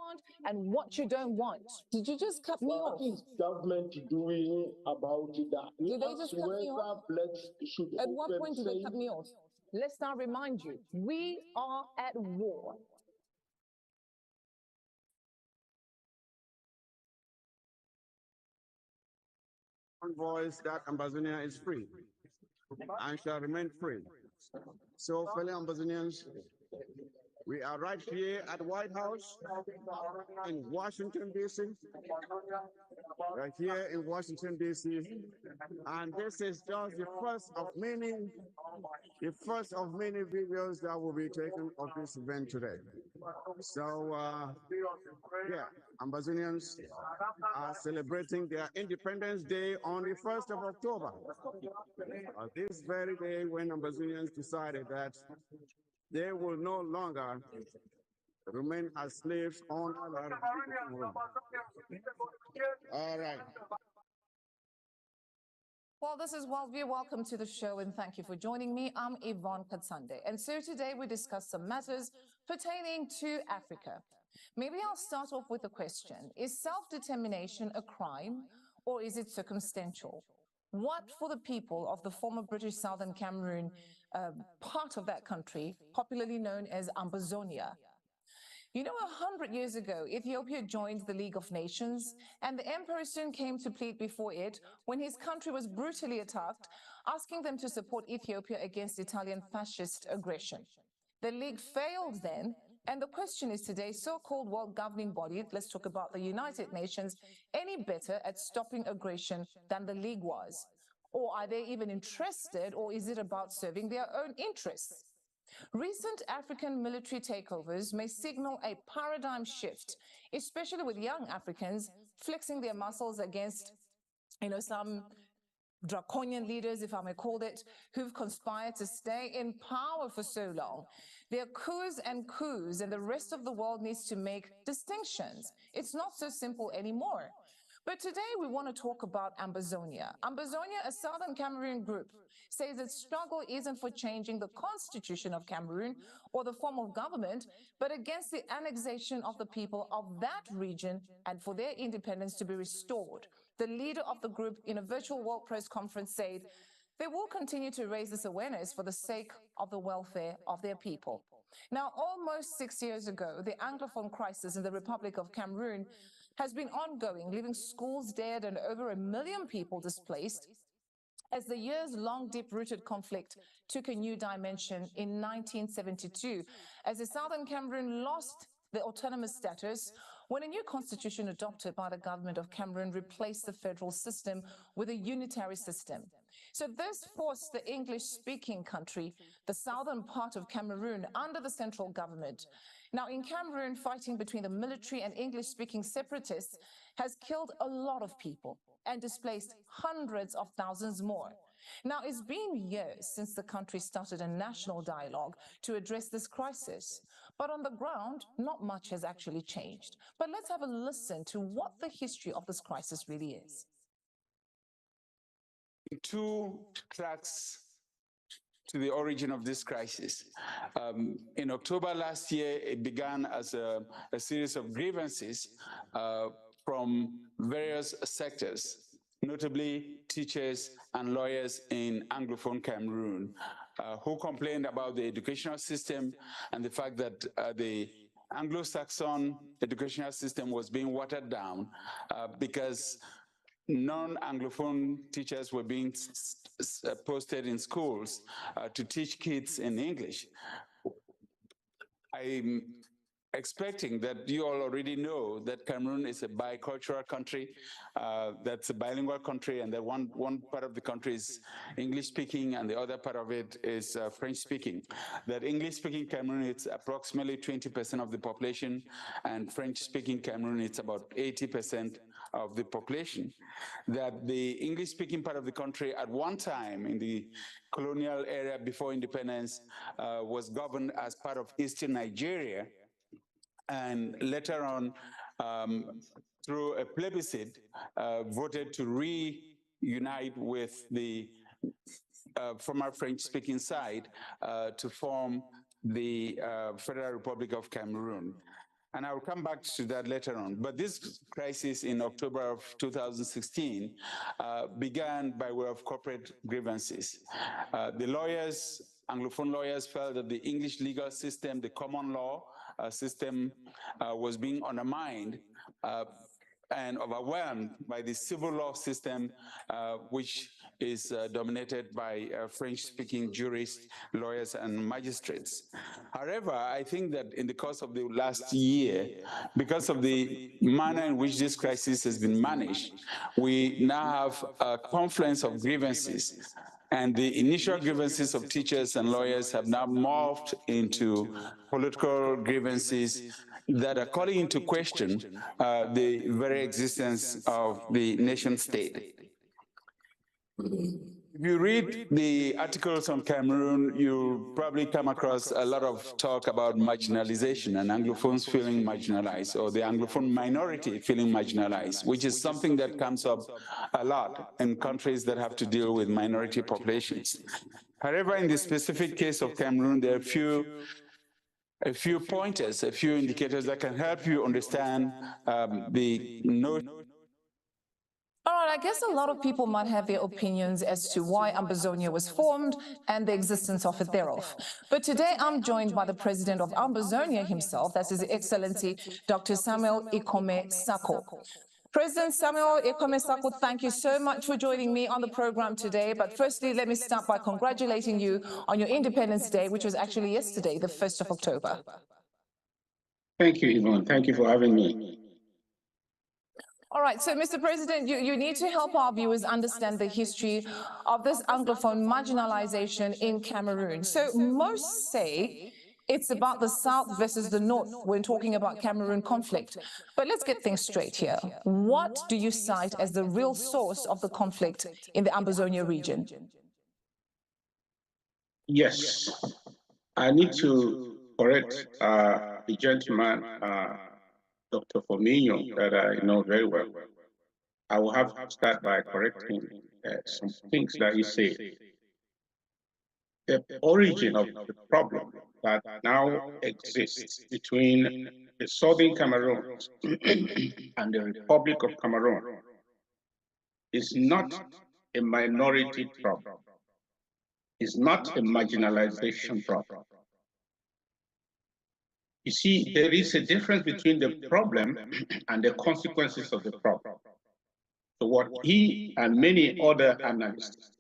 want and what you don't want. Did you just cut me off? What is government doing about that? Did they just cut me off? At what point did they cut me off? Let's now remind you, we are at war. One voice that Ambazonia is free and shall remain free. So, fellow Ambazonians, we are right here at the White House in Washington, D.C. Right here in Washington, D.C. And this is just the first of many videos that will be taken of this event today. So, yeah, Ambazonians are celebrating their Independence Day on the 1st of October. This very day when Ambazonians decided that they will no longer remain as slaves on our world. All right. Well, this is Worldview. Welcome to the show and thank you for joining me. I'm Yvonne Katsande. And so today we discuss some matters pertaining to Africa. Maybe I'll start off with a question. Is self-determination a crime or is it circumstantial? What for the people of the former British Southern Cameroon, part of that country, popularly known as Ambazonia? You know, 100 years ago, Ethiopia joined the League of Nations, and the emperor soon came to plead before it when his country was brutally attacked, asking them to support Ethiopia against Italian fascist aggression. The League failed then, and the question is today, so-called world governing body, let's talk about the United Nations, any better at stopping aggression than the League was? Or are they even interested, or is it about serving their own interests? Recent African military takeovers may signal a paradigm shift, especially with young Africans flexing their muscles against, some draconian leaders, if I may call it, who've conspired to stay in power for so long. There are coups, and the rest of the world needs to make distinctions. It's not so simple anymore. But today we want to talk about Ambazonia. Ambazonia, a Southern Cameroon group, says its struggle isn't for changing the constitution of Cameroon or the form of government, but against the annexation of the people of that region and for their independence to be restored. The leader of the group in a virtual world press conference said they will continue to raise this awareness for the sake of the welfare of their people. Now, almost 6 years ago, the Anglophone crisis in the Republic of Cameroon has been ongoing, leaving schools dead and over 1 million people displaced, as the years-long deep-rooted conflict took a new dimension in 1972, as the Southern Cameroon lost the autonomous status when a new constitution adopted by the government of Cameroon replaced the federal system with a unitary system. So this forced the English-speaking country, the southern part of Cameroon, under the central government. Now, in Cameroon, fighting between the military and English-speaking separatists has killed a lot of people and displaced hundreds of thousands more. Now, it's been years since the country started a national dialogue to address this crisis. But on the ground, not much has actually changed. But let's have a listen to what the history of this crisis really is. Two tracks to the origin of this crisis. In October last year, it began as a series of grievances from various sectors, notably teachers and lawyers in Anglophone Cameroon, who complained about the educational system and the fact that the Anglo-Saxon educational system was being watered down because non-Anglophone teachers were being posted in schools to teach kids in English. I'm expecting that you all already know that Cameroon is a bicultural country, that's a bilingual country, and that one part of the country is English-speaking and the other part of it is French-speaking. That English-speaking Cameroon, it's approximately 20% of the population, and French-speaking Cameroon, it's about 80% of the population. That the English-speaking part of the country at one time in the colonial era before independence was governed as part of Eastern Nigeria, and later on, through a plebiscite, voted to reunite with the former French-speaking side to form the Federal Republic of Cameroon. And I will come back to that later on. But this crisis in October of 2016 began by way of corporate grievances. The lawyers, Anglophone lawyers, felt that the English legal system, the common law system, was being undermined and overwhelmed by the civil law system, which is dominated by French-speaking jurists, lawyers, and magistrates. However, I think that in the course of the last year, because of the manner in which this crisis has been managed, we now have a confluence of grievances. And the initial grievances of teachers and lawyers have now morphed into political grievances that are calling into question the very existence of the nation state. If you read the articles on Cameroon, you'll probably come across a lot of talk about marginalization and Anglophones feeling marginalized, or the Anglophone minority feeling marginalized, which is something that comes up a lot in countries that have to deal with minority populations. However, in the specific case of Cameroon, there are a few pointers, a few indicators that can help you understand the notion. All right, I guess a lot of people might have their opinions as to why Ambazonia was formed and the existence of it thereof. But today I'm joined by the president of Ambazonia himself, that's His Excellency Dr. Samuel Ikome Sako. President Samuel Ikome Sako, thank you so much for joining me on the program today. But firstly, let me start by congratulating you on your Independence Day, which was actually yesterday, the 1st of October. Thank you, Yvonne. Thank you for having me. All right, so Mr. President, you need to help our viewers understand the history of this Anglophone marginalization in Cameroon. So most say it's about the South versus the North when talking about Cameroon conflict. But let's get things straight here. What do you cite as the real source of the conflict in the Ambazonia region? Yes, I need to correct the gentleman, Dr. Fominio, that I know very well. I will have to start by correcting some things that he said. The origin of the problem that now exists between the Southern Cameroon and the Republic of Cameroon is not a minority problem. It's not a marginalization problem. You see, there is a difference between the problem and the consequences of the problem. So what he and many other analysts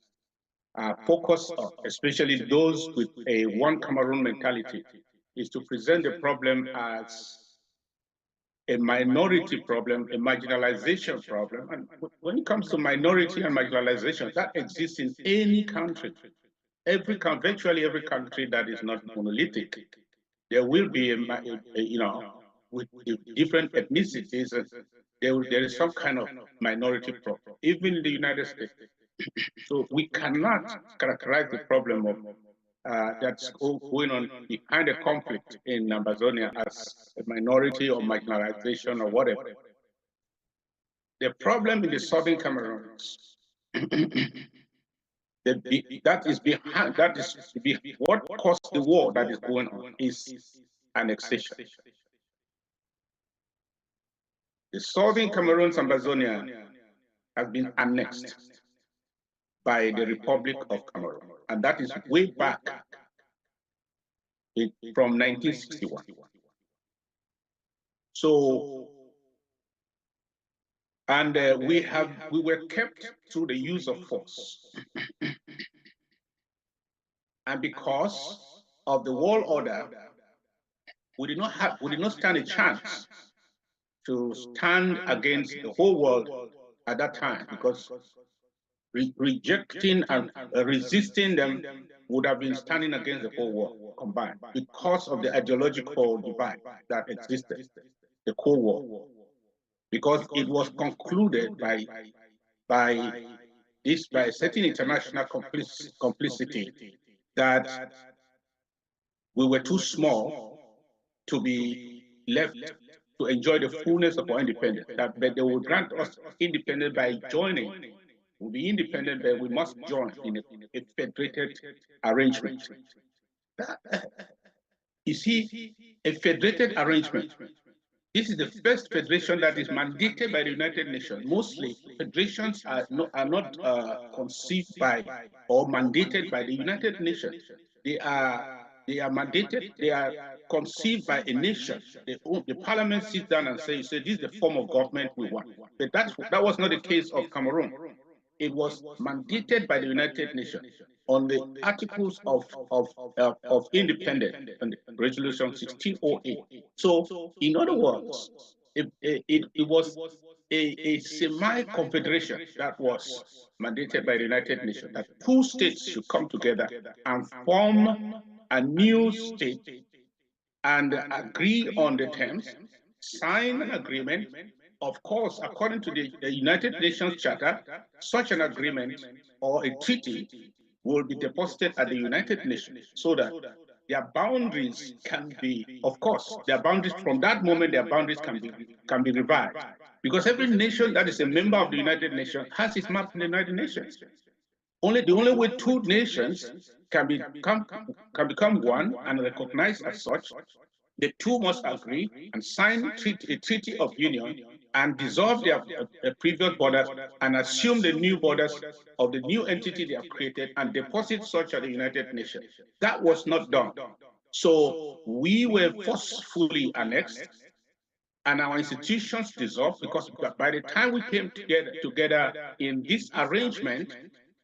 are focused on, especially those with a one Cameroon mentality, is to present the problem as a minority problem, a marginalization problem. And when it comes to minority and marginalization, that exists in any country. Virtually every country that is not monolithic, there will be with different ethnicities, there is some kind of minority problem, even in the United States. So we cannot characterize the problem of that's going on behind the conflict in Ambazonia as a minority or marginalization or whatever. The problem in the Southern Cameroon what caused the war that is going on is annexation. The Southern Cameroon's Ambazonia has been annexed by the Republic of Cameroon, and that is way back from 1961. So, and we were kept through the use of force. And because of the world order, we did not stand a chance to stand against the whole world at that time, because rejecting and resisting them would have been standing against the whole world combined, because of the ideological divide that existed, the Cold War, because it was concluded by a certain international complicity that we were too small to be left to enjoy the fullness of our independence, but they would grant us independence by joining. We'll be independent, but we must join in a federated arrangement. You see, a federated arrangement This is the first federation that is mandated by the United Nations. Mostly, federations are not conceived by or mandated by the United Nations. They are mandated. They are conceived by a nation. The parliament sits down and says, "This is the form of government we want." But that was not the case of Cameroon. It was mandated by the United Nations on the articles of independence and resolution 1608. So, in other words, it was a semi-confederation that was mandated by the United Nations, that two states should come together and form a new state and agree on the terms, sign an agreement. Of course, according to the United Nations Charter, such an agreement or a treaty will be deposited at the United Nations so that their boundaries can be, of course, their boundaries from that moment, their boundaries can be revised. Because every nation that is a member of the United Nations has its map in the United Nations. The only way two nations can become one and recognized as such, the two must agree and sign a treaty of union and dissolve their previous borders and assume the new borders of the new entity they have created and deposit such at the United Nations. That was not done. So we were forcefully annexed and our institutions dissolved, because by the time we came together in this arrangement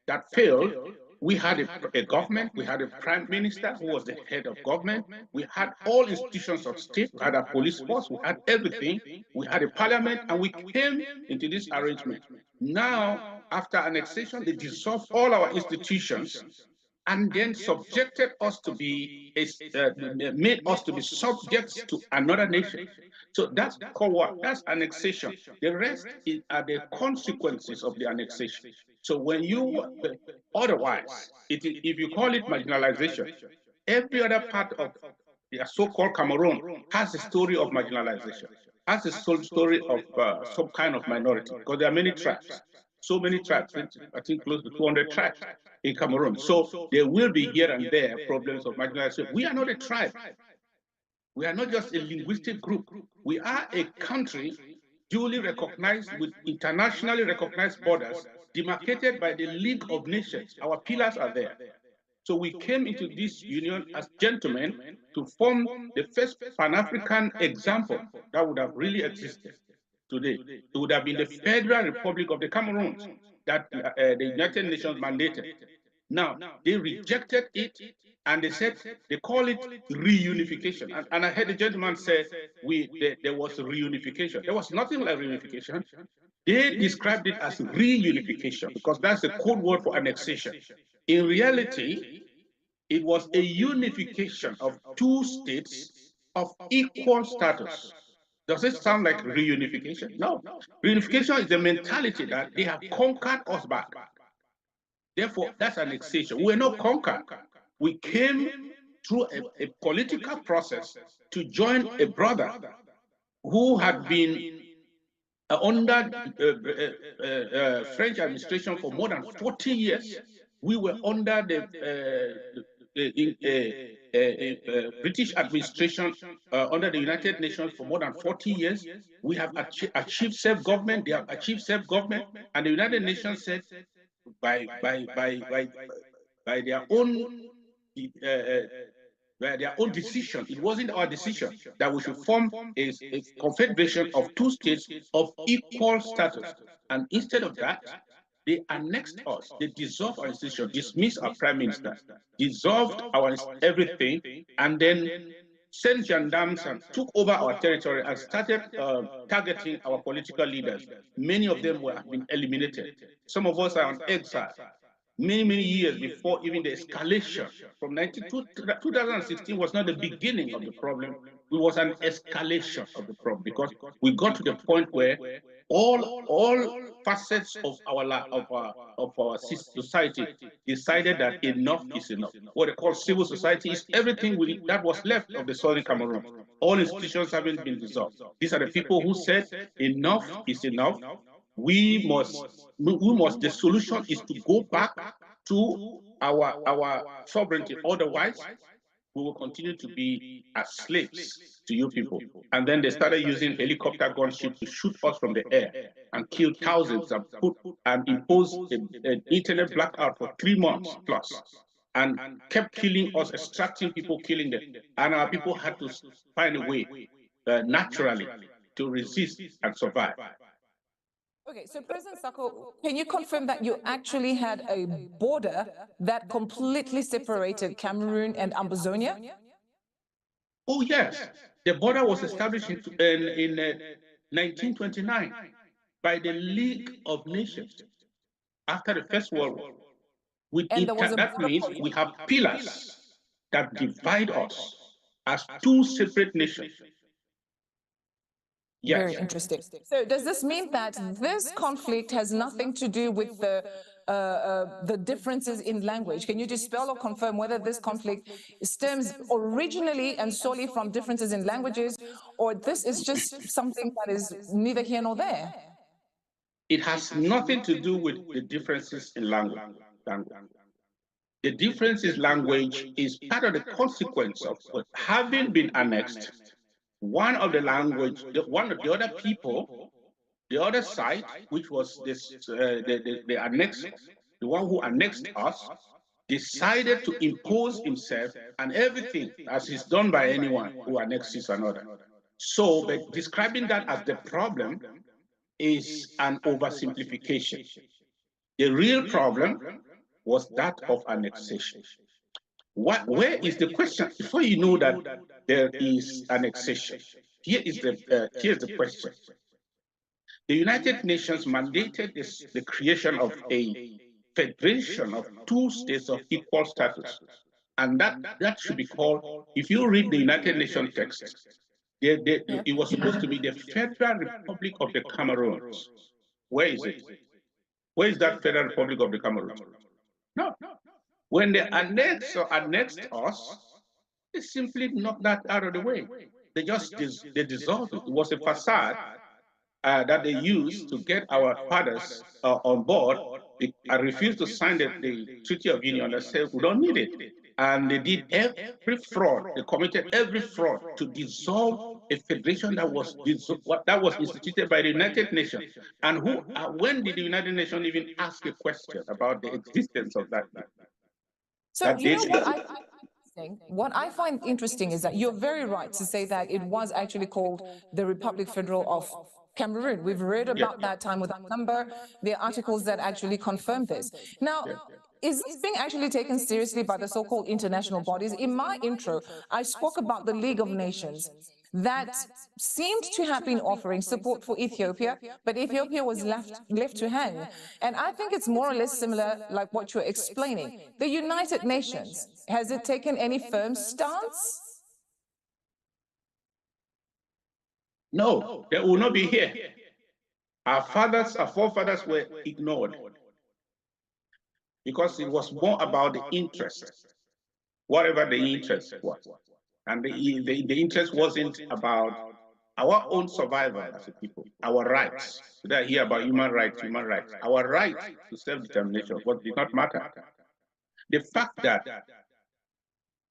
that failed, we had a government, we had a prime minister who was the head of government, we had all institutions of state, we had a police force, we had everything, we had a parliament, and we came into this arrangement. Now, after annexation, they dissolved all our institutions and then subjected us to be, made us to be subjects to another nation. So that's called what? That's annexation. The rest are the consequences of the annexation. So when you, otherwise, if you call it marginalization, every other part of the so-called Cameroon has a story of marginalization, has a story of some kind of minority, because there are many tribes, so many tribes, I think close to 200 tribes in Cameroon. So there will be here and there problems of marginalization. We are not a tribe. We are not just a linguistic group. We are a country duly recognized with internationally recognized borders demarcated by the League of Nations. Our pillars are there. So we came into this union as gentlemen to form the first Pan-African example that would have really existed today. It would have been the Federal Republic of the Cameroons that the United Nations mandated. Now, they rejected it, and they said, they call it reunification. And I heard the gentleman say there was reunification. There was nothing like reunification. They described it as reunification because that's the code word for annexation. In reality, it was a unification of two states of equal status. Does it sound like reunification? No. Reunification is the mentality that they have conquered us back. Therefore, that's annexation. We're not conquered. We came through a political process to join a brother who had been under French administration for more than 40 years. We were under the British administration under the United Nations for more than 40 years. We have achieved self-government. They have achieved self-government, and the United Nations said, by their own decision. It wasn't our decision that we should form a confederation of two states of equal status. And instead of that, they annexed us. They dissolved our institution, dismissed our prime minister, dissolved our everything, and then sent gendarmes and took over our territory and started targeting our political leaders. Many of them have been eliminated. Some of us are on exile. Many years before even the escalation from 2016 was not the beginning of the problem. It was an escalation of the problem because we got to the point where all facets of our society decided that enough is enough. What they call civil society is everything that was left of the Southern Cameroon. All institutions haven't been dissolved. These are the people who said enough is enough. The solution is to go back to our sovereignty. Otherwise, we will continue to be as slaves to you people. And then they started using helicopter gunship to shoot us from the air and kill thousands and impose an internet blackout for 3 months plus, and kept killing us, extracting people, killing them. And our people had to find a way naturally to resist and survive. Okay, so President Sako, can you confirm that you actually had a border that completely separated Cameroon and Ambazonia? Oh, yes. The border was established in 1929 by the League of Nations after the First World War. That means we have pillars that divide us as two separate nations. Yes. Very interesting. So does this mean that this conflict has nothing to do with the differences in language? Can you dispel or confirm whether this conflict stems originally and solely from differences in languages, or this is just something that is neither here nor there? It has nothing to do with the differences in language. The difference in language is part of the consequence of having been annexed. One of the language, one of the other people, the other side, which was this, the annexed, the one who annexed us, decided to impose himself and everything as is done by anyone who annexes another. So, but describing that as the problem is an oversimplification. The real problem was that of annexation. Where is the question? Before you know that there is annexation, here's the question. The United Nations mandated the creation of a federation of two states of equal status. And that should be called, if you read the United Nations text, it was supposed to be the Federal Republic of the Cameroons. Where is it? Where is that Federal Republic of the Cameroons? No. When they annexed us, they simply knocked that out of the way. They dissolved it. It was a facade that they used to get our fathers on board. I refused to sign the Treaty of Union. I said, we don't need it. And they did every fraud. They committed every fraud to dissolve a federation that was instituted by the United Nations. And when did the United Nations even ask a question about the existence of that? So you know what I find interesting is that you're very right to say that it was actually called the Republic Federal of Cameroon. We've read about that time without number. There are articles that actually confirm this. Now, is this being actually taken seriously by the so-called international bodies? In my intro, I spoke about the League of Nations that seemed to have been offering support for Ethiopia, but Ethiopia was left to hang. And I think it's more or less similar like what you're explaining. The United Nations, has it taken any firm stance? No, they will not be here. Our forefathers were ignored because it was more about the interest, whatever the interest was. And the interest wasn't about our own survival as a people, our rights. Today I hear about human rights. Our right to self-determination, what did not matter. The fact that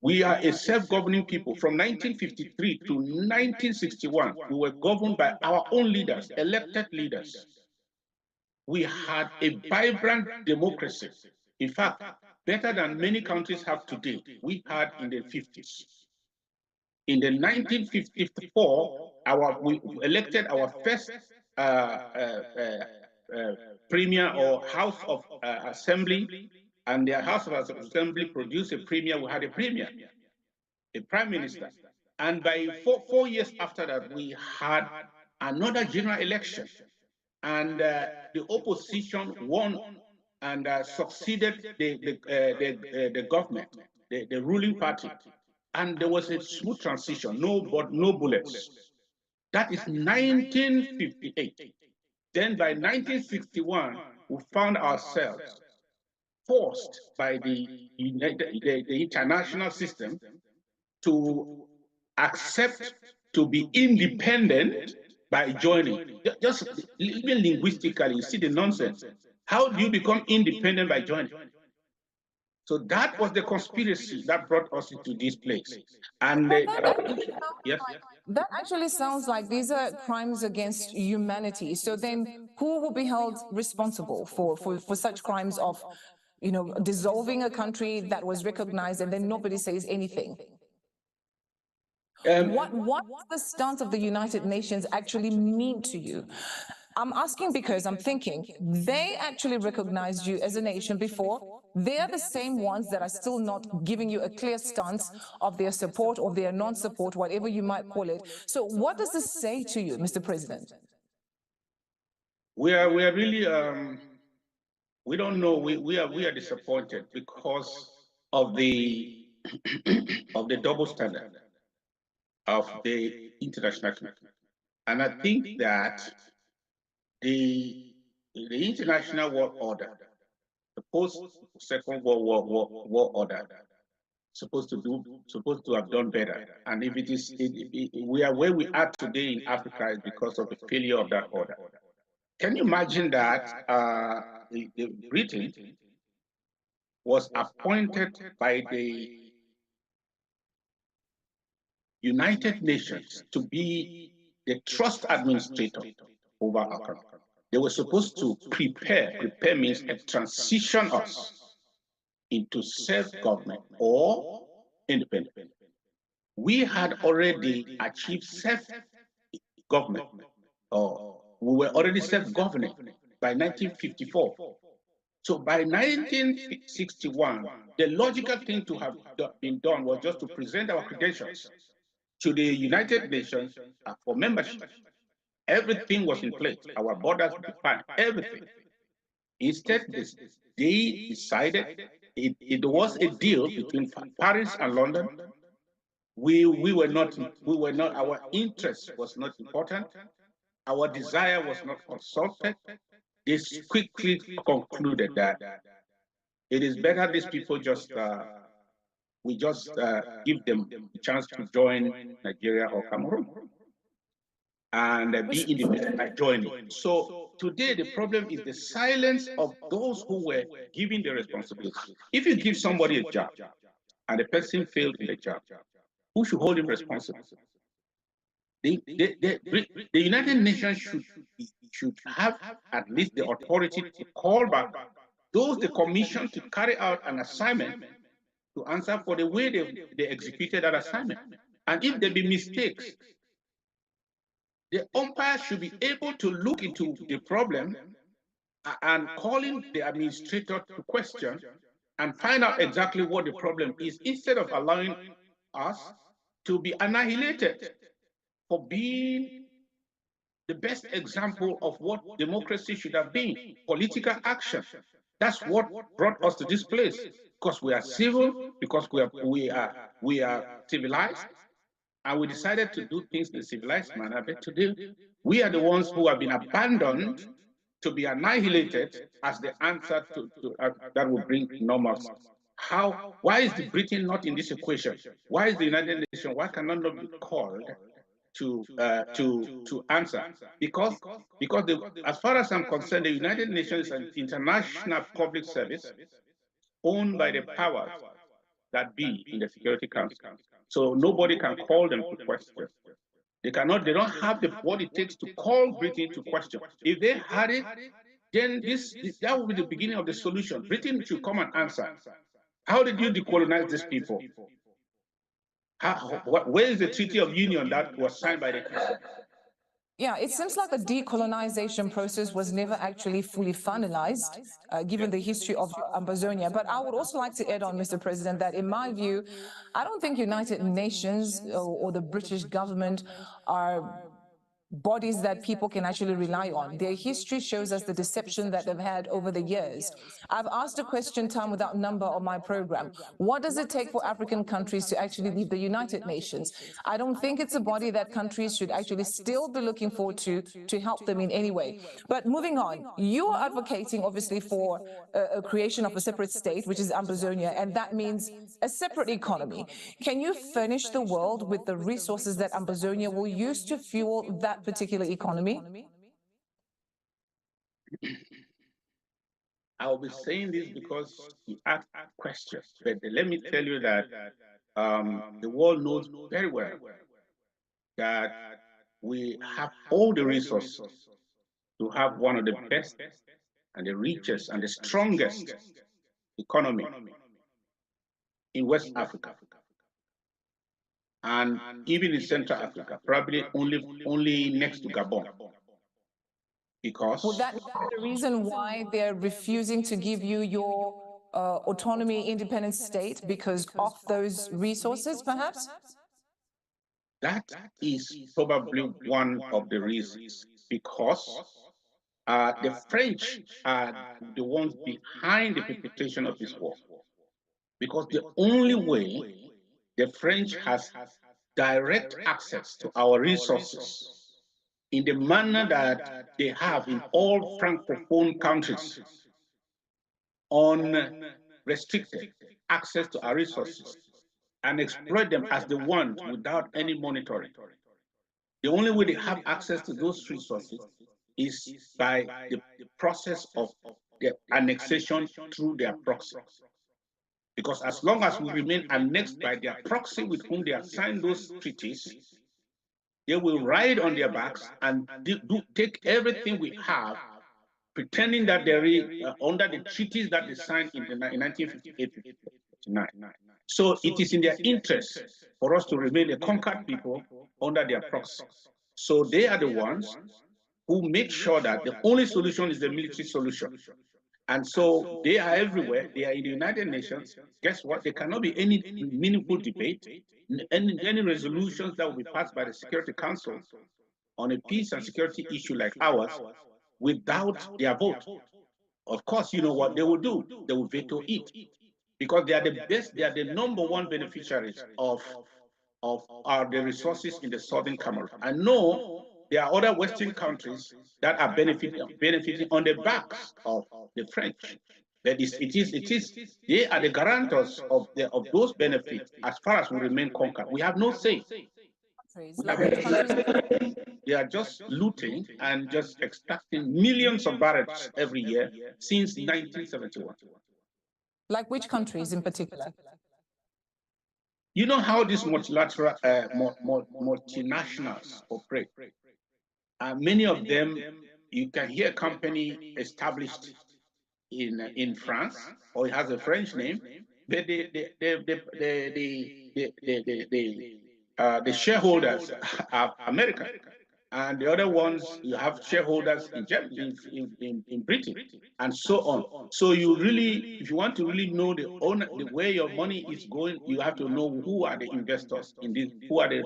we are a self-governing people from 1953 to 1961, we were governed by our own leaders, elected leaders. We had a vibrant democracy. In fact, better than many countries have today, we had in the 50s. In the 1954, we elected our first premier or House of Assembly, and the House of Assembly produced a premier. We had a premier, a prime minister. And by four years after that, we had another general election. And the opposition won and succeeded the government, the ruling party. And there was a smooth transition, no bullets. That is 1958. Then by 1961, we found ourselves forced by the international system to accept to be independent by joining. Just even linguistically, you see the nonsense. How do you become independent by joining? So that was the conspiracy that brought us into this place. And yes, that actually sounds like these are crimes against humanity. So then who will be held responsible for such crimes of, dissolving a country that was recognized and then nobody says anything? What does the stance of the United Nations actually mean to you? I'm asking because I'm thinking they actually recognized you as a nation before. They're the same ones that are still not giving you a clear stance of their support or their non-support, whatever you might call it. So what does this say to you, Mr. President? We are really we don't know. We are disappointed because of the of the double standard of the international community. And I think that the international world order, the post-Second World War order, supposed to have done better. And if it is, we are where we are today in Africa is because of the failure of that order. Can you imagine that the Britain was appointed by the United Nations to be the trust administrator over our country? They were supposed to prepare means transition us into self-government or independent. We had already achieved self-government, or we were already self-governing by 1954. So by 1961, the logical thing to have been done was just to present our credentials to the United Nations for membership. Everything was in place. Our borders defined, everything. Instead, they decided it was a deal between Paris and London. We were not, our interest was not important. Our desire was not consulted. They quickly concluded that it is better these people just, we just give them a chance to join Nigeria or Cameroon and be independent by joining. So today the problem is the silence of those who were given the responsibility. If you give somebody a job and the person failed in the job, who should hold him responsible? The United Nations should have at least the authority to call back those the commission to carry out an assignment to answer for the way they executed that assignment. And if there be mistakes, the umpire should be able to look into the problem and calling the administrator to question and find out exactly what the problem is, instead of allowing us to be annihilated for being the best example of what democracy should have been, political action. That's what brought us to this place, because we are civil, because we are civilized, and we decided to do things in a civilized manner. But today, we are the ones who have been abandoned to be annihilated as the answer to that will bring normalcy. Why is the Britain not in this equation? Why is the United Nations, why cannot not be called to answer? Because as far as I'm concerned, the United Nations is an international public service owned by the powers that be in the Security Council. So nobody can call them to question. They don't have what it takes to call Britain to question. If they had it, then that would be the beginning of the solution. Britain should come and answer. How did you decolonize these people? Where is the Treaty of Union that was signed by the Christians? Yeah, it seems like the decolonization process was never actually fully finalized, given the history of Ambazonia. But I would also like to add on, Mr. President, that in my view, I don't think United Nations or the British government are bodies that people can actually rely on. Their history shows us the deception that they've had over the years. I've asked a question time without number on my program. What does it take for African countries to actually leave the United Nations? I don't think it's a body that countries should actually still be looking forward to help them in any way. But moving on, you are advocating obviously for a creation of a separate state, which is Ambazonia, and that means a separate economy. Can you furnish the world with the resources that Ambazonia will use to fuel that particular economy? I'll be saying this because you asked questions, but let me tell you that the world knows very well that we have all the resources to have one of the best and the richest and the strongest economy in West Africa and even in Central Africa, probably only next to Gabon. Because would that be the reason why they're refusing to give you your autonomy, independent state, because of those resources, perhaps? That is probably one of the reasons, because the French are the ones behind the perpetration of this war. Because the only way the French has direct access to our resources in the manner that they have in all Francophone countries, unrestricted access to our resources, and exploit them as they want without any monitoring. The only way they have access to those resources is by the process of the annexation through their proxy. Because as long as we remain annexed by their proxy with whom they have signed those treaties, they will ride on their backs and take everything we have, pretending that they're under the treaties that they signed in 1958-59. So it is in their interest for us to remain a conquered people under their proxy. So they are the ones who make sure that the only solution is the military solution. And so they are everywhere. They are in the United Nations. Guess what? There cannot be any meaningful debate, any resolutions that will be passed by the Security Council on a peace and security issue like ours without their vote. Of course, you know what they will do? They will veto it, because they are the best, they are the number one beneficiaries of the resources in the Southern Cameroon. I know there are other Western countries that are benefiting on the backs of the French. That is, they are the guarantors of those benefits as far as we remain conquered. We have no say. They are just looting and just extracting millions of barrels every year since 1971. Like which countries in particular? You know how these multilateral multinationals operate. Many of them, you can hear a company established in France, or it has a French name, but the shareholders are American. And the other ones, you have shareholders in Germany, in Britain, and so on. So you really, if you want to really know the way your money is going, you have to know who are the investors in this, who are the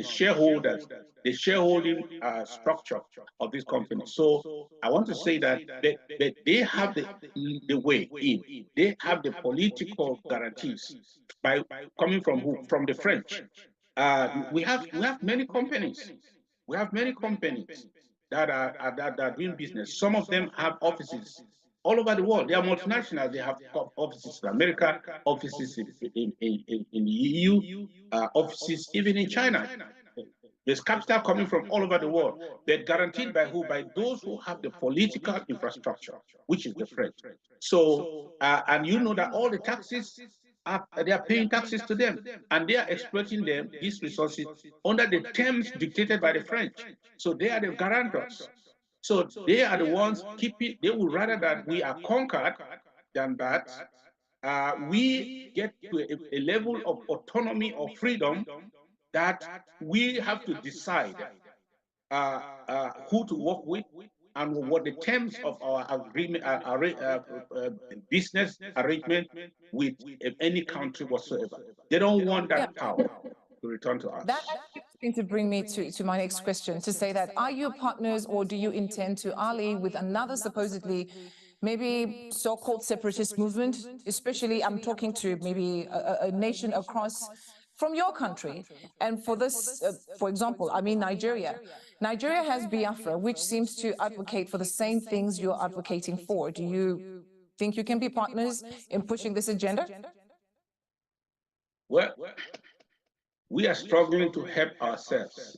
shareholders, the shareholding structure of this company. So I want to say that they have the way in. They have the political guarantees by coming from who? From the French. We have many companies. We have many companies that are doing business. Some of them have offices all over the world. They are multinational. They have offices in America, offices in the EU, offices even in China. There's capital coming from all over the world. They're guaranteed by who? By those who have the political infrastructure, which is the French. So, and you know that all the taxes, they are paying taxes to them, and they are exploiting them, these resources, under the terms dictated by the French. So they are the guarantors. So they are the ones keeping, they would rather that we are conquered than that we get to a level of autonomy or freedom that we have to decide who to work with and what the terms of our agreement, business arrangement with any country whatsoever. They don't want that power to return to us. That is going to bring me to my next question, to say that, are you partners, or do you intend to ally with another supposedly maybe so-called separatist movement? Especially, I'm talking to maybe a nation across from your country. And for this, for example, I mean Nigeria. Nigeria has Biafra, which seems to advocate for the same things you're advocating for. Do you think you can be partners in pushing this agenda? Well, we are struggling to help ourselves.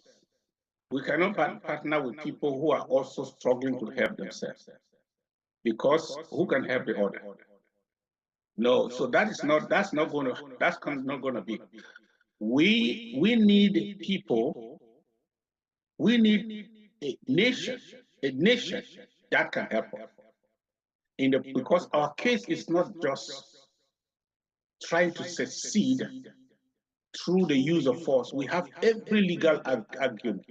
We cannot partner with people who are also struggling to help themselves. because who can help the other? No, so that's not going to be. We need people. We need a nation that can help us. Because our case is not just trying to succeed through the use of force. We have every legal argument.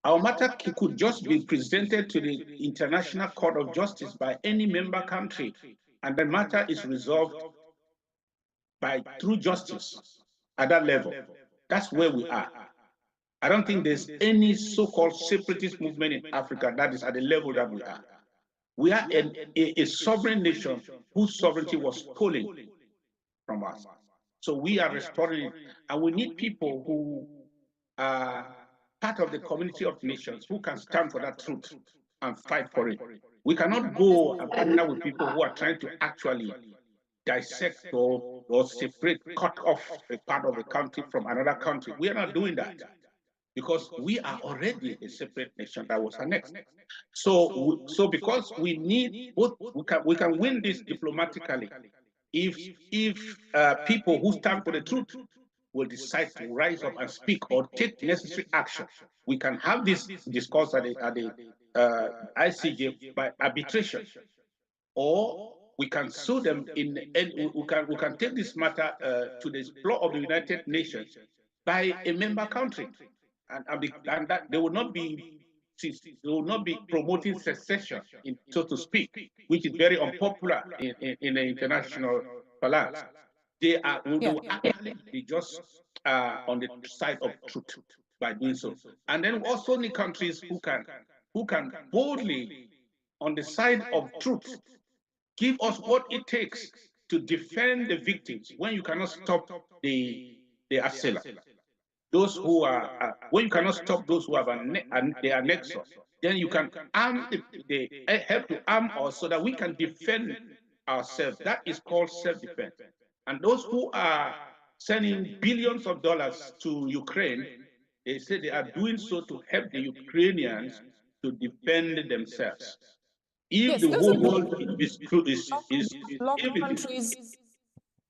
Our matter could just be presented to the International Court of Justice by any member country, and the matter is resolved through justice at that level. That's where we are. I don't think there's any so-called separatist movement in Africa that is at the level that we are. We are a sovereign nation whose sovereignty was stolen from us. So we are restoring it, and we need people who are part of the community of nations who can stand for that truth and fight for it. We cannot go and partner with people who are trying to actually dissect or separate, cut off a part of a country from another country. We are not doing that because we are already a separate nation that was annexed. So because we need both, we can win this diplomatically if people who stand for the truth will decide to rise up and speak or take necessary action. We can have this discourse at the ICJ by arbitration, or we can sue them we can take this matter to the floor of the United Nations by a member country, and that they will not be promoting secession, so to speak, which is very unpopular in the international balance. They will actually be just on the side of truth by doing so. And then we also need countries who can boldly, on the side of truth, give us what it takes to defend the victims when you cannot stop the assailant. Those who are, when you cannot stop those who have the annexor, then you can help to arm us so that we can defend ourselves. That is called self-defense. And those who are sending billions of dollars to Ukraine, they say they are doing so to help the Ukrainians to defend themselves. If the whole world is countries.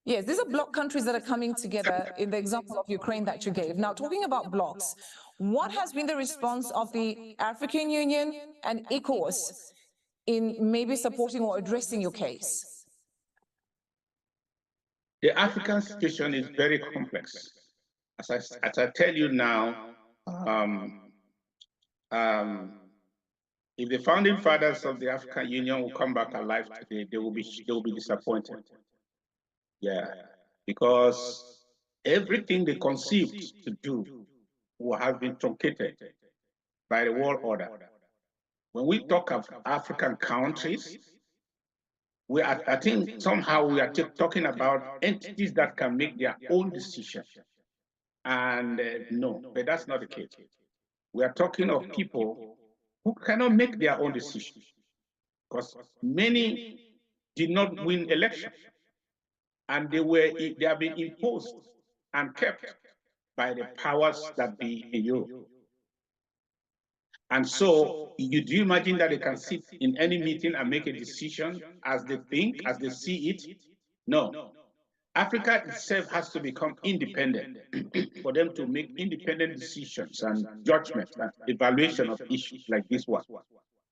Yes, these are bloc countries that are coming together in the example of Ukraine that you gave. Now, talking about blocs, what has been the response of the African Union and ECOWAS in maybe supporting or addressing your case? The African situation is very complex. As I tell you now, if the founding fathers of the African Union will come back alive today, they will be disappointed. Yeah, because everything they conceived to do will have been truncated by the world order. When we talk of African countries, I think somehow we are talking about entities that can make their own decision. And no, but that's not the case. We are talking of people who cannot make their own decision, because many did not win elections, and they have been imposed and kept by the powers that be in Europe. And so, do you imagine that they can sit in any meeting and make a decision as they think, as they see it? No. Africa itself has to become independent for them to make independent decisions and judgments and evaluation of issues like this one.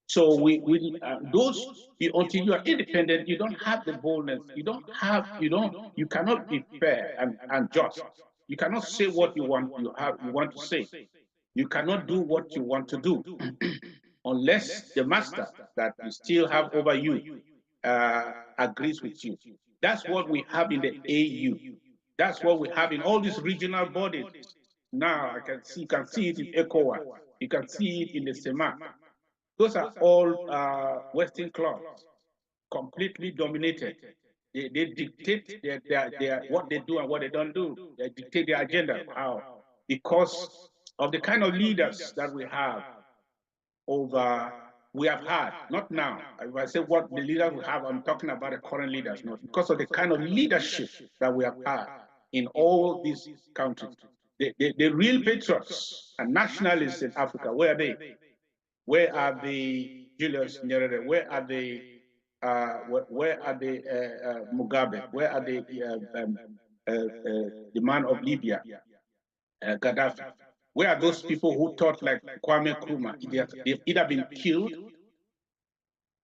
So until you are independent, you don't have the boldness. You cannot be fair and just. You cannot say what you want to say. You cannot do what you want to do unless the master that you still have over you agrees with you. That's what we have in the AU. That's what we have in all these regional bodies. Now you can see it in ECOWAS. You can see it in the CEMAC. Those are all Western clubs, completely dominated. They dictate what they do and what they don't do. They dictate their agenda. How? Because of the kind of leaders that we have had, not now. If I say what the leaders we have, I'm talking about the current leaders, not because of the kind of leadership that we have had in all these countries. The real patriots and nationalists in Africa, where are they? Where are the Julius Nyerere? Where are the where are the Mugabe? Where are the man of Libya, Gaddafi? Where are those people who thought like Kwame Nkrumah? They've either been killed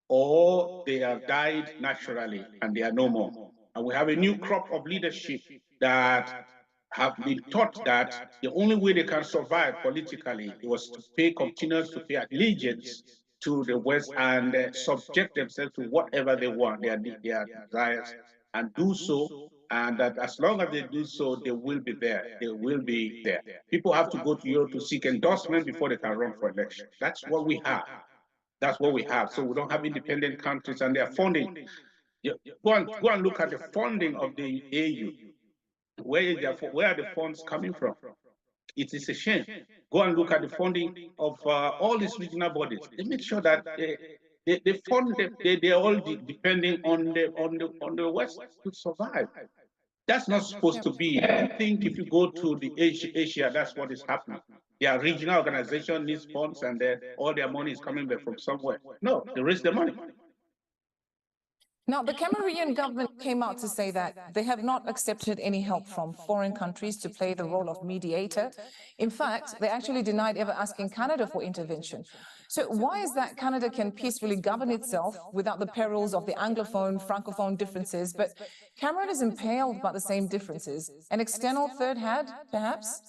or they have died naturally and they are no more. And we have a new crop of leadership that have been taught that the only way they can survive politically was to continue to pay allegiance to the West and subject themselves to whatever they want, their desires, and do so. And that as long as they do so, they will be there. They will be there. People have to go to Europe to seek endorsement before they can run for election. That's what we have. That's what we have. So we don't have independent countries and their funding. Go and look at the funding of the AU. Where are the funds coming from? It is a shame. Go and look at the funding of all these regional bodies. They make sure that they fund them. They're all depending on the West to survive. That's not supposed to be. I think if you go to the Asia, that's what is happening. Their regional organization needs funds and all their money is coming back from somewhere. No, they raise the money. Now, the Cameroonian government came out to say that they have not accepted any help from foreign countries to play the role of mediator. In fact, they actually denied ever asking Canada for intervention. So why is that Canada can peacefully govern itself without the perils of the Anglophone, Francophone differences, but Cameroon is impaled by the same differences? An external third hand, perhaps?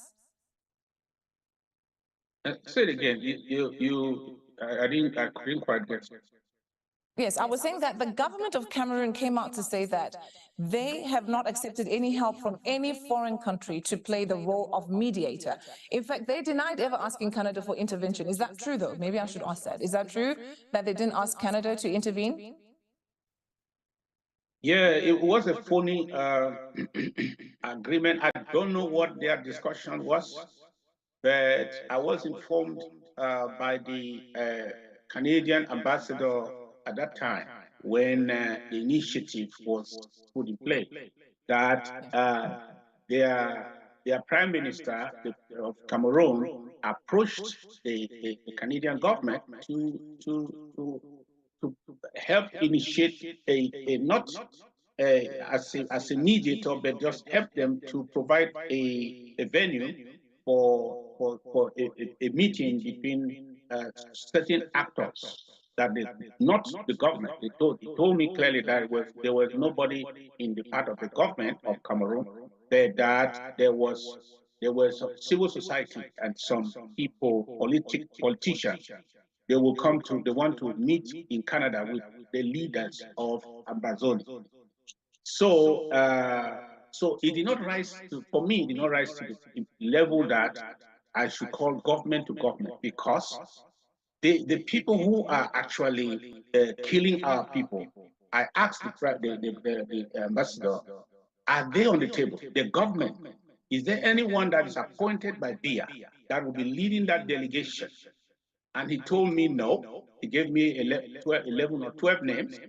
Say it again. I couldn't quite get it. Yes, I was saying that the government of Cameroon came out to say that they have not accepted any help from any foreign country to play the role of mediator. In fact, they denied ever asking Canada for intervention. Is that true, though? Maybe I should ask that. Is that true that they didn't ask Canada to intervene? Yeah, it was a phony agreement. I don't know what their discussion was, but I was informed by the Canadian ambassador at that time when the initiative was put in place that their prime minister of Cameroon approached the Canadian government to help initiate a not as a mediator, but just help them to provide a venue for a meeting between certain actors that not the government. They told me clearly that there was nobody in the part of the government of Cameroon, but that there was civil society and some people, politicians. They will they want to meet in Canada with the leaders of Ambazonian. So, so it did not rise to, for me, it did not rise to the level that I should call government to government, because the people who are actually killing our people, I asked the ambassador, are they on the table? The government, is there anyone that is appointed by BIA that will be leading that delegation? And he told me no. He gave me 11 or 12 names.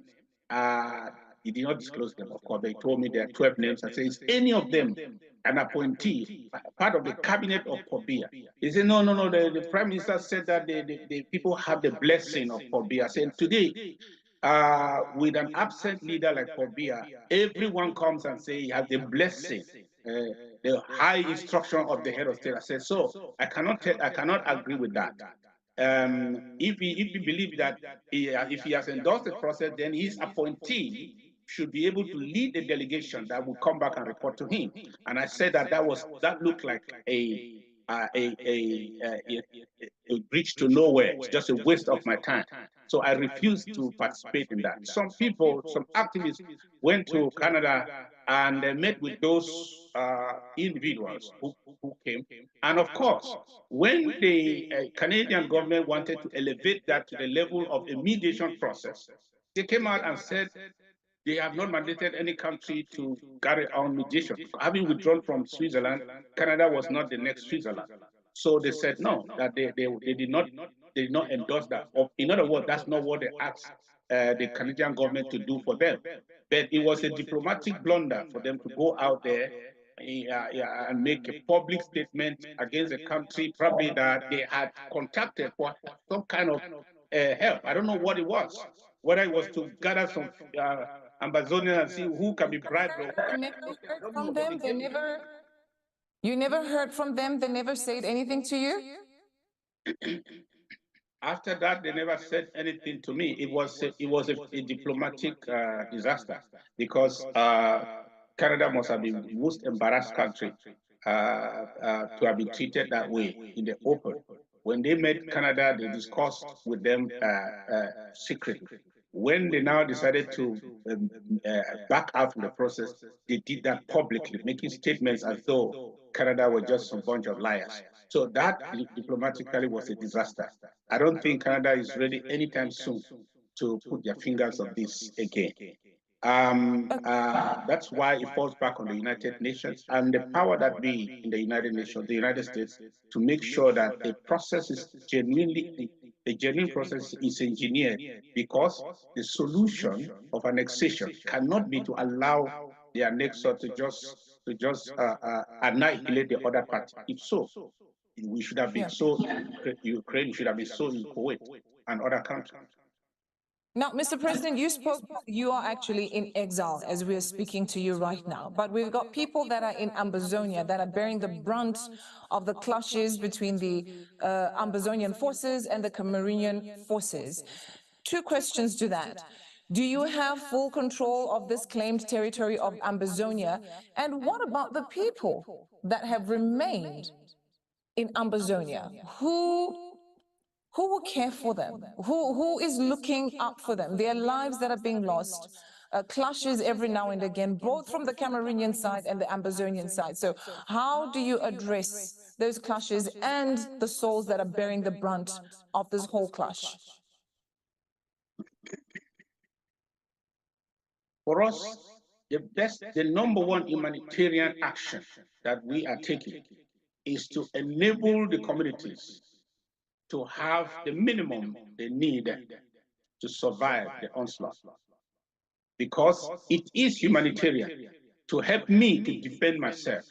He did not disclose them, of course. They told me there are 12 names. I said, is any of them an appointee, part of the cabinet of Pobia? He said, no. The prime minister said that the people have the blessing of Pobia. I said, today, with an absent leader like Pobia, everyone comes and say he has the blessing, the high instruction of the head of state. I said, so I cannot agree with that. If he believes that if he has endorsed the process, then his appointee should be able to lead the delegation that will come back and report to him. And I said that looked like a bridge to nowhere. It's just a waste of my time. So I refused to participate in that. Some people, some activists went to Canada and met with those individuals who came. And of course, when the Canadian government wanted to elevate that to the level of a mediation process, they came out and said they have not mandated any country to carry on mediation. Having withdrawn from Switzerland, Canada was not the next Switzerland. So they said no, that they did not endorse that. In other words, that's not what they asked the Canadian government to do for them. But it was a diplomatic blunder for them to go out there and make a public statement against a country probably that they had contacted for some kind of help. I don't know what it was. whether it was to gather some Ambazonian and see who can be bribed. You never heard from them? You never heard from them? They never said anything to you? After that, they never said anything to me. It was a diplomatic disaster, because Canada must have been the most embarrassed country to have been treated that way in the open. When they met Canada, they discussed with them secretly. When they now decided to back out from the process, they did that publicly, making statements as though Canada were just a bunch of liars. So that diplomatically was a disaster. I don't think Canada is ready anytime soon to put their fingers on this again. That's why it falls back on the United Nations and the power that be in the United Nations, the United States, to make sure that the process is a genuine process is engineered, because the solution of annexation cannot be to allow the annexor to just annihilate the other party. If so, we should have been so Ukraine should have been so in Kuwait and other countries. Now, Mr. President, you are actually in exile as we are speaking to you right now. But we've got people that are in Ambazonia that are bearing the brunt of the clashes between the Ambazonian forces and the Cameroonian forces. Two questions to that. Do you have full control of this claimed territory of Ambazonia? And what about the people that have remained in Ambazonia? Who will care for them? Who is looking up for them? Their lives that are being lost, clashes every now and again, both from the Cameroonian side and the Ambazonian side. So how do you address those clashes and the souls that are bearing the brunt of this whole clash? For us, the number one humanitarian action that we are taking is to enable the communities to have the minimum they need to survive the onslaught. Because it is humanitarian to help me to defend myself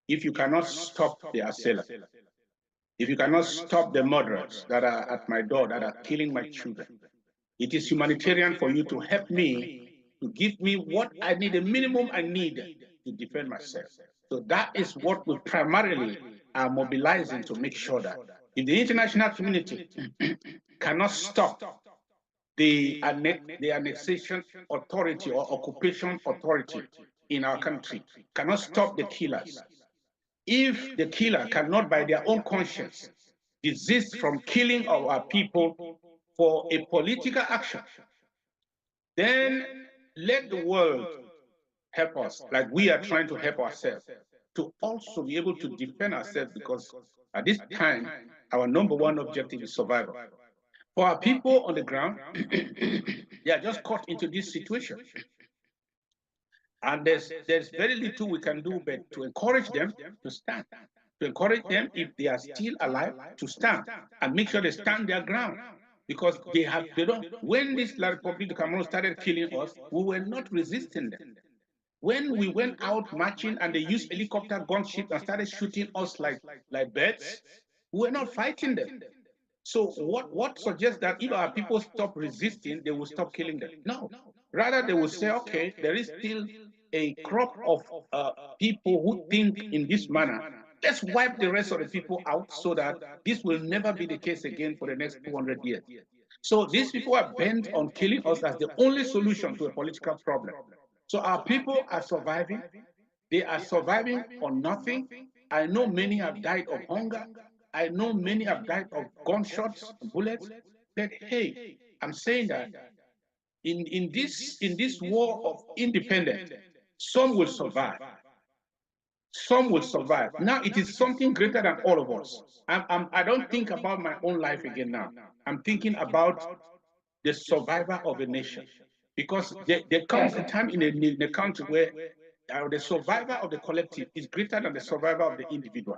if you cannot stop the assailant, if you cannot stop the murderers that are at my door, that are killing my children. It is humanitarian for you to help me, to give me what I need, the minimum I need to defend myself. So that is what we primarily are mobilizing to make sure that if the international community cannot stop the annexation authority or occupation authority in our country, cannot stop the killers, if the killer cannot by their own conscience desist from killing our people for a political action, then let the world help us, like we are trying to help ourselves, to also be able to defend ourselves, because at this time, our number one objective is survival. For our people on the ground, they are just caught into this situation. And there's very little we can do but to encourage them to stand, to encourage them, if they are still alive, to stand and make sure they stand their ground. Because they don't, when this La Republic de Cameroon started killing us, we were not resisting them. When we went out marching and they used helicopter gunship and started shooting us like birds, we were not fighting them. So what suggests that if our people stop resisting, they will stop killing them? No. Rather, they will say, okay, there is still a crop of people who think in this manner. Let's wipe the rest of the people out so that this will never be the case again for the next 200 years. So these people are bent on killing us as the only solution to a political problem. So our people are surviving. They are surviving on nothing. I know many have died of hunger. I know many have died of gunshots, bullets. But hey, I'm saying that in this war of independence, some will survive. Some will survive. Now it is something greater than all of us. I don't think about my own life again now. I'm thinking about the survivor of a nation. Because there comes a time in a country where the survivor of the collective is greater than the survivor of the individual.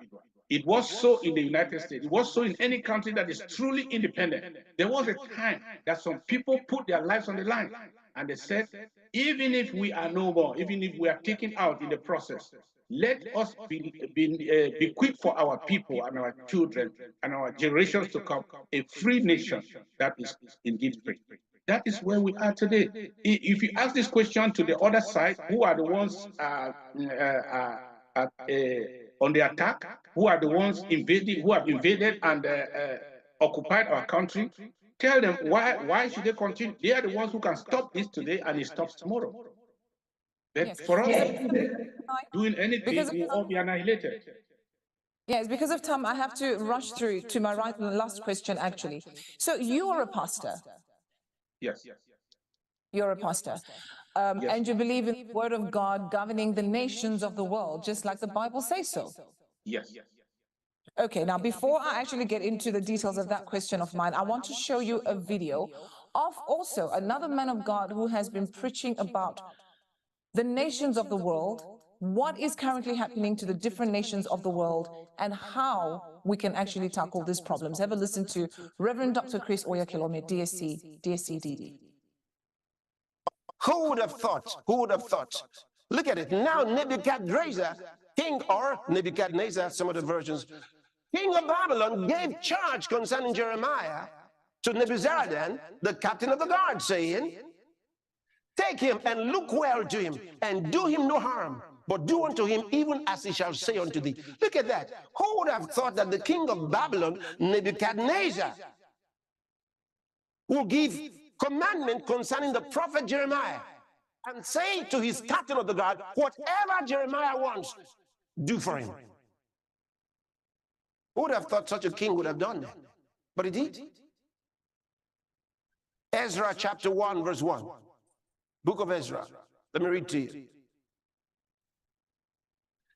It was so in the United States. It was so in any country that is truly independent. There was a time that some people put their lives on the line. And they said, even if we are no more, even if we are taken out in the process, let us be quick for our people and our children and our generations to come, a free nation that is indeed free. That is where we are today. If you ask this question to the other side, who are the ones on the attack, who are the ones invading, who have invaded and occupied our country, tell them why should they continue? They are the ones who can stop this today and it stops tomorrow. But Yes. for us, Yes. doing anything, we will all be annihilated. Yes, because of time, I have to rush through to my last question, actually. So you are a pastor. Yes. You're a pastor. Yes. And you believe in the word of God governing the nations of the world, just like the Bible says so. Yes. Okay, now before I actually get into the details of that question of mine, I want to show you a video of also another man of God who has been preaching about the nations of the world, what is currently happening to the different nations of the world, and how we can actually tackle these problems. Have a listen to Reverend Dr. Chris Oyakilome, DSC, Who would have thought? Who would have thought? Look at it. Now Nebuchadnezzar, king, or Nebuchadnezzar, some of the versions, king of Babylon, gave charge concerning Jeremiah to Nebuzaradan, the captain of the guard, saying, take him and look well to him, and do him no harm, but do unto him even as he shall say unto thee. Look at that. Who would have thought that the king of Babylon, Nebuchadnezzar, will give commandment concerning the prophet Jeremiah and say to his captain of the guard, whatever Jeremiah wants, do for him? Who would have thought such a king would have done that? But he did. Ezra chapter 1 verse 1. Book of Ezra. Let me read to you.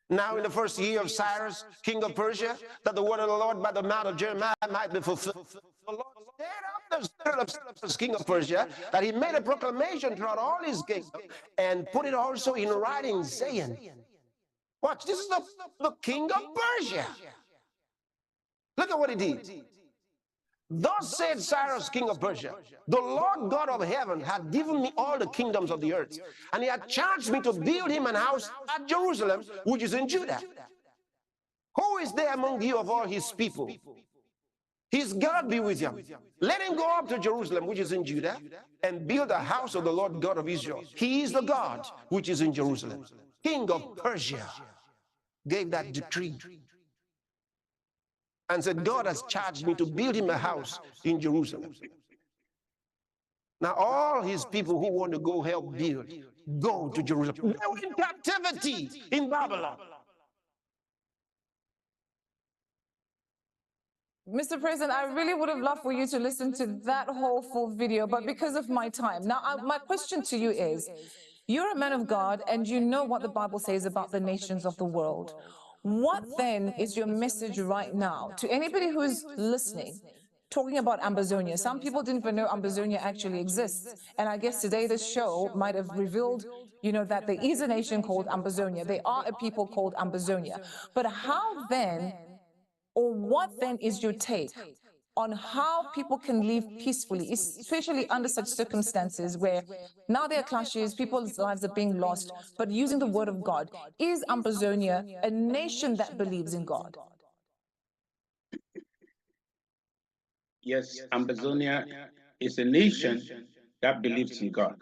Now in the first year of Cyrus, king of Persia, that the word of the Lord by the mouth of Jeremiah might be fulfilled, the Lord stirred up the spirit of Cyrus, king of Persia, that he made a proclamation throughout all his kingdom, and put it also in writing, saying, watch, this is the king of Persia. Look at what he did. Thus said Cyrus, king of Persia, the Lord God of heaven hath given me all the kingdoms of the earth, and he hath charged me to build him an house at Jerusalem, which is in Judah. Who is there among you of all his people? His God be with him. Let him go up to Jerusalem, which is in Judah, and build a house of the Lord God of Israel. He is the God which is in Jerusalem. King of Persia gave that decree and said, God has charged me to build him a house in Jerusalem. Now all his people who want to go help build, go to Jerusalem. They were in captivity in Babylon. Mr. President, I really would have loved for you to listen to that whole full video, but because of my time. Now, my question to you is, you're a man of God and you know what the Bible says about the nations of the world. What then is your message right now to anybody who's listening, talking about Ambazonia? Some people didn't even know Ambazonia actually exists. And I guess today this show might have revealed, you know, that there is a nation called Ambazonia. There are a people called Ambazonia. But how then, or what then is your take on how people can live peacefully, especially under such circumstances where now there are clashes, people's lives are being lost, but using the word of God? Is Ambazonia a nation that believes in God? Yes, Ambazonia is a nation that believes in God.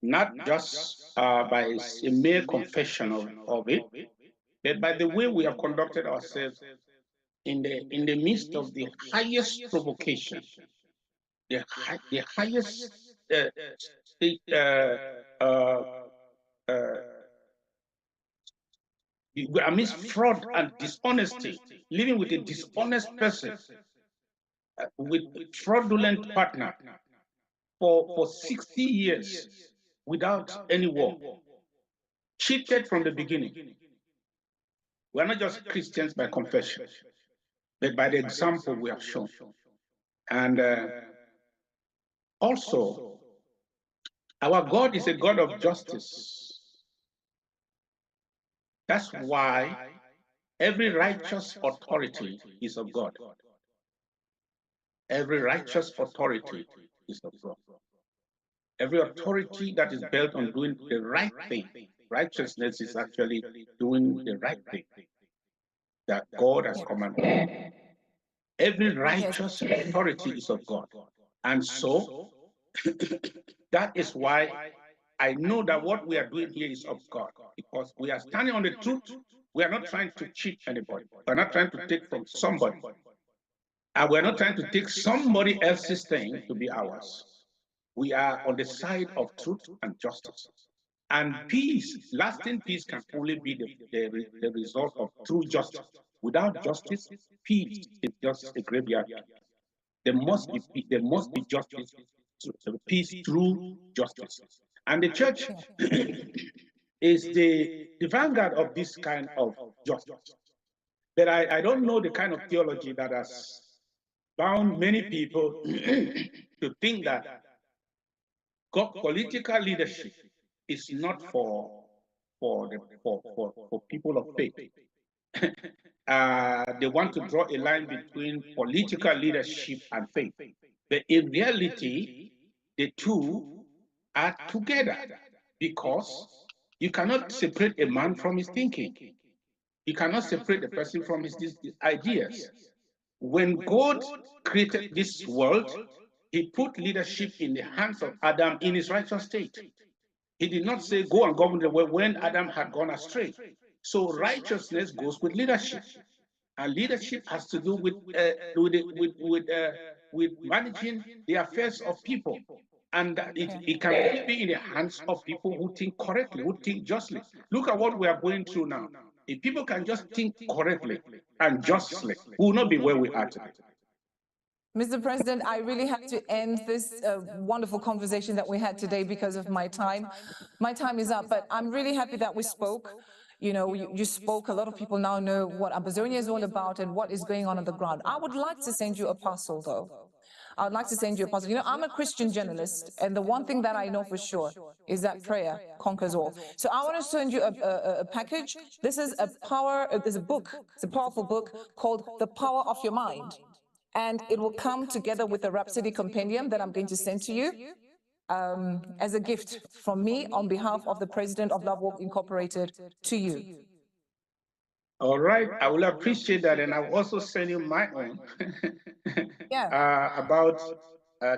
Not just by a mere confession of it, but by the way we have conducted ourselves in the midst of the highest provocation, the highest amidst fraud and dishonesty, living with a dishonest person, with a fraudulent partner for 60 years without any war, cheated from the beginning. We're not just Christians by confession, but by the example we have shown. And also, our God is a God of justice. That's why every righteous authority is of God. Every righteous authority is of God. Every authority that is built on doing the right thing, righteousness is actually doing the right thing that God has commanded. Every righteous authority is of God. And so, That is why I know that what we are doing here is of God, because we are standing on the truth. We are not trying to cheat anybody. We are not trying to take from somebody. And we are not trying to take somebody else's thing to be ours. We are on the side of truth and justice. And peace, lasting peace, can only be the result of true justice. Without justice, peace is just a graveyard. There must be justice, peace through justice. And the church is the vanguard of this kind of justice. But I don't know the kind of theology that has bound many people to think that political leadership is not for people of faith. They want to draw a line between political leadership and faith. But in reality, the two are together, because you cannot separate a man from his thinking. You cannot separate the person from his ideas. When God created this world, he put leadership in the hands of Adam in his righteous state. He did not say, go and govern the world when Adam had gone astray. So righteousness goes with leadership. And leadership has to do with managing the affairs of people. And it can only be in the hands of people who think correctly, who think justly. Look at what we are going through now. If people can just think correctly and justly, we will not be where we are today. Mr. President, I really have to end this wonderful conversation that we had today because of my time. My time is up, but I'm really happy that we spoke. You know, you spoke. A lot of people now know what Ambazonia is all about and what is going on the ground. I would like to send you a parcel, though. I would like to send you a parcel. You know, I'm a Christian journalist, and the one thing that I know for sure is that prayer conquers all. So I want to send you a package. This is there's a book. It's a powerful book called The Power of Your Mind. And it will come together with a Rhapsody compendium that I'm going to send to you as a gift from me on behalf of the President of Love Walk Incorporated to you. All right, I will appreciate that, and I'll also send you my own about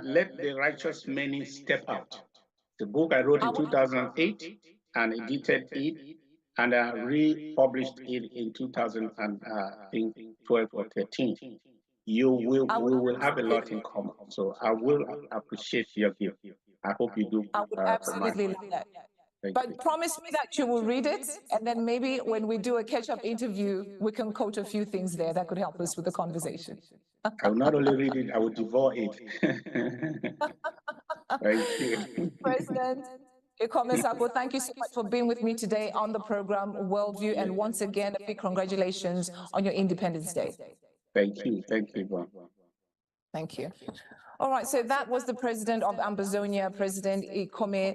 Let the Righteous Many Step Out. The book I wrote in 2008 and edited it, and republished it in 2012 or 13. We will have a lot in common. So I will appreciate your gift. I hope you do. I would absolutely love that. But promise me that you will read it, and then maybe when we do a catch-up interview, we can quote a few things there that could help us with the conversation. I will not only read it, I will devour it. Thank you. President Sako, thank you so much for being with me today on the program Worldview, and once again, a big congratulations on your Independence Day. Thank you, Yvonne. Thank you. All right, so that was the president of Ambazonia, President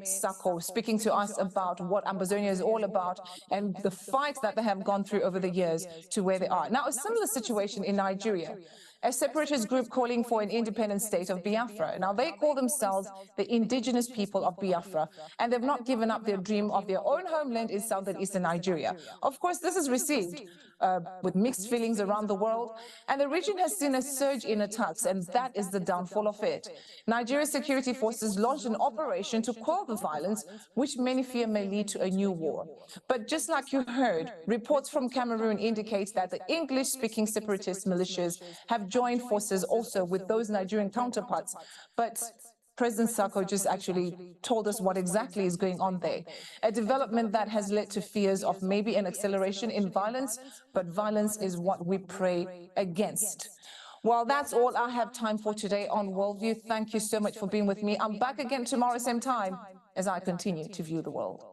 Sako, speaking to us about what Ambazonia is all about and the fight that they have gone through over the years to where they are. Now, a similar situation in Nigeria. A separatist group calling for an independent state of Biafra. Now, they call themselves the indigenous people of Biafra, and they've not given up their dream of their own homeland in southern eastern Nigeria. Of course, this is received with mixed feelings around the world, and the region has seen a surge in attacks, and that is the downfall of it. Nigeria's security forces launched an operation to quell the violence, which many fear may lead to a new war. But just like you heard, reports from Cameroon indicate that the English-speaking separatist militias have joined forces also with those Nigerian counterparts. But President Sako just actually told us what exactly is going on there. A development that has led to fears of maybe an acceleration in violence, but violence is what we pray against. Well, that's all I have time for today on Worldview. Thank you so much for being with me. I'm back again tomorrow, same time, as I continue to view the world.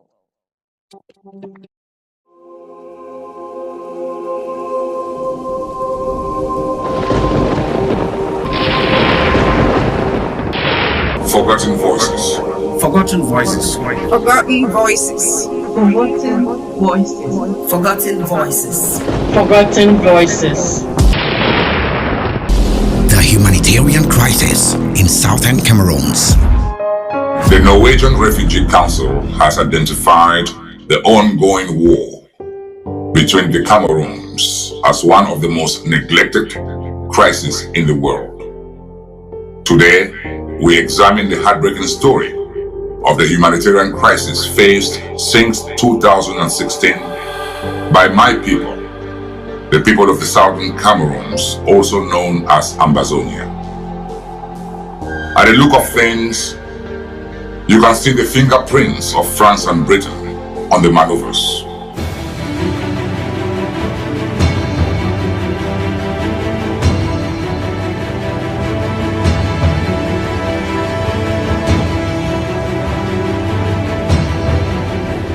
Forgotten voices. Forgotten voices. Forgotten voices. Forgotten voices. Forgotten voices. Forgotten voices. The humanitarian crisis in southern Cameroon. The Norwegian Refugee Council has identified the ongoing war between the Cameroons as one of the most neglected crises in the world. Today, we examine the heartbreaking story of the humanitarian crisis faced since 2016 by my people, the people of the Southern Cameroons, also known as Ambazonia. At the look of things, you can see the fingerprints of France and Britain on the maneuvers.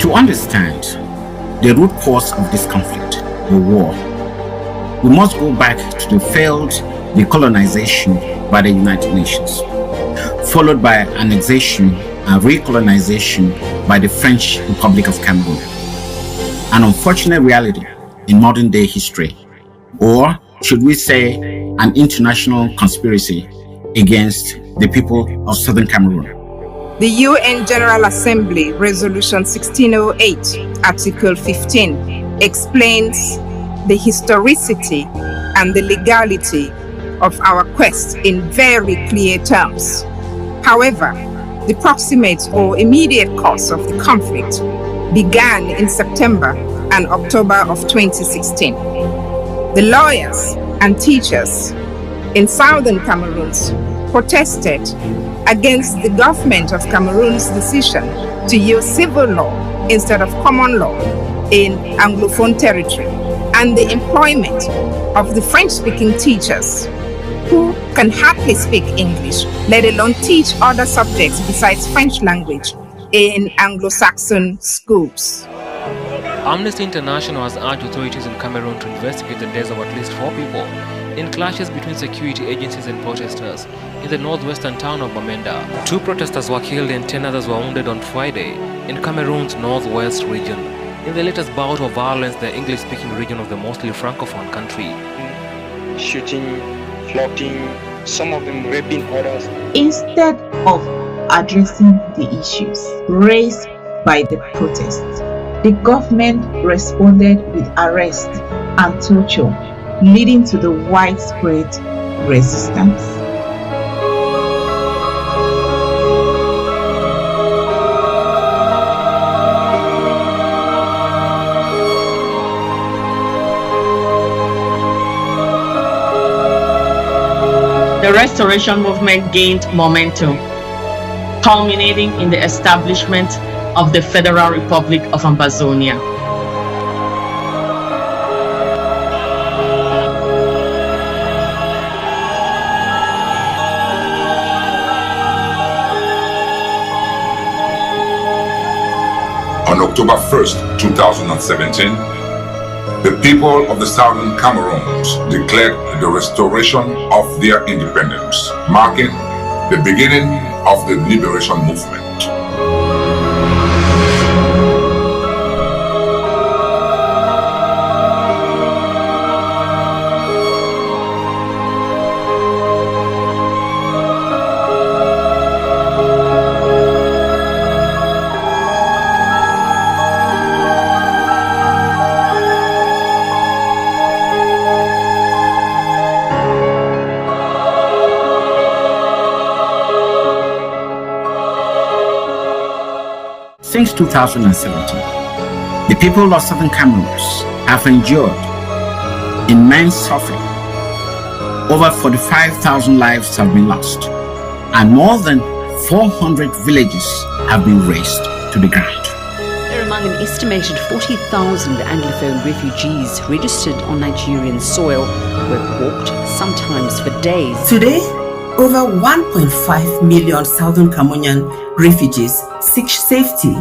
To understand the root cause of this conflict, the war, we must go back to the failed decolonization by the United Nations, followed by annexation and recolonization by the French Republic of Cameroon, an unfortunate reality in modern day history, or should we say an international conspiracy against the people of Southern Cameroon. The UN General Assembly Resolution 1608, Article 15, explains the historicity and the legality of our quest in very clear terms. However, the proximate or immediate cause of the conflict began in September and October of 2016. The lawyers and teachers in Southern Cameroon protested against the government of Cameroon's decision to use civil law instead of common law in Anglophone territory, and the employment of the French-speaking teachers who can hardly speak English, let alone teach other subjects besides French language in Anglo-Saxon schools. Amnesty International has urged authorities in Cameroon to investigate the deaths of at least 4 people in clashes between security agencies and protesters in the northwestern town of Bamenda. 2 protesters were killed and 10 others were wounded on Friday in Cameroon's northwest region, in the latest bout of violence in the English-speaking region of the mostly Francophone country. Shooting, flogging, some of them raping others. Instead of addressing the issues raised by the protests, the government responded with arrest and torture, leading to the widespread resistance. The restoration movement gained momentum, culminating in the establishment of the Federal Republic of Ambazonia. On October 1st, 2017, the people of the Southern Cameroons declared the restoration of their independence, marking the beginning of the liberation movement. Since 2017, the people of Southern Cameroons have endured immense suffering. Over 45,000 lives have been lost, and more than 400 villages have been razed to the ground. They're among an estimated 40,000 Anglophone refugees registered on Nigerian soil who have walked, sometimes for days. Today, over 1.5 million Southern Cameroonian refugees seek safety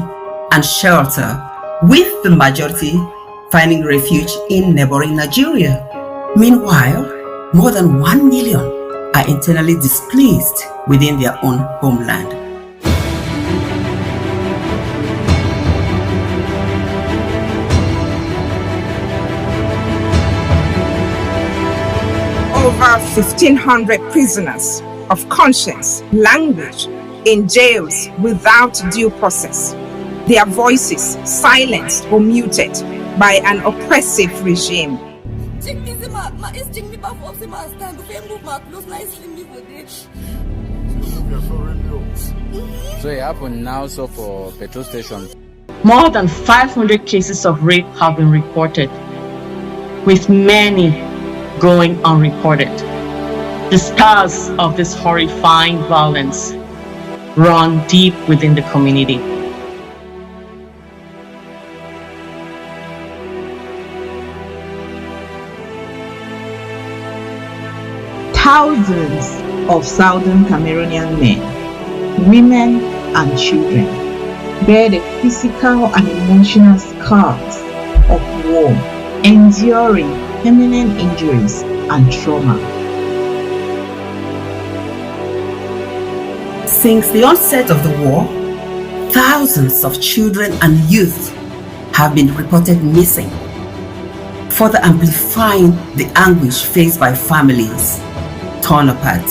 and shelter, with the majority finding refuge in neighboring Nigeria. Meanwhile, more than 1 million are internally displaced within their own homeland. Over 1,500 prisoners of conscience, language, in jails without due process. Their voices silenced or muted by an oppressive regime. So it happened now so for petrol stations. More than 500 cases of rape have been reported, with many going unreported. The scars of this horrifying violence run deep within the community. Thousands of Southern Cameroonian men, women, and children bear the physical and emotional scars of war, enduring permanent injuries and trauma. Since the onset of the war, thousands of children and youth have been reported missing, further amplifying the anguish faced by families torn apart.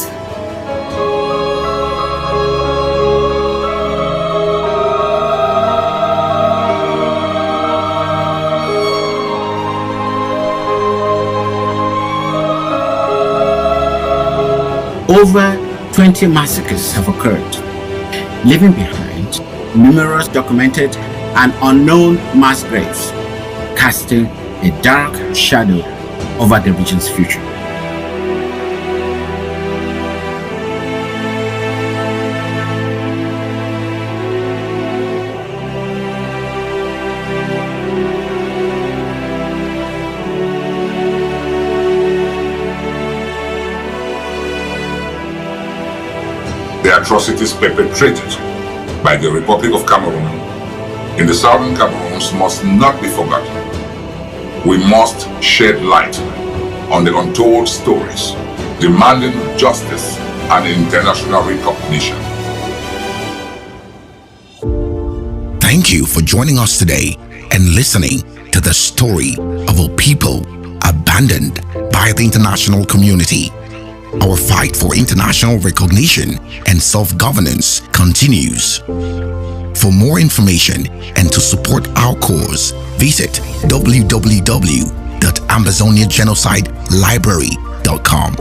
Over 20 massacres have occurred, leaving behind numerous documented and unknown mass graves, casting a dark shadow over the region's future. The atrocities perpetrated by the Republic of Cameroon in the southern Cameroons must not be forgotten. We must shed light on the untold stories, demanding justice and international recognition. Thank you for joining us today and listening to the story of a people abandoned by the international community. Our fight for international recognition and self-governance continues. For more information and to support our cause, visit www.ambazoniangenocidellibrary.com.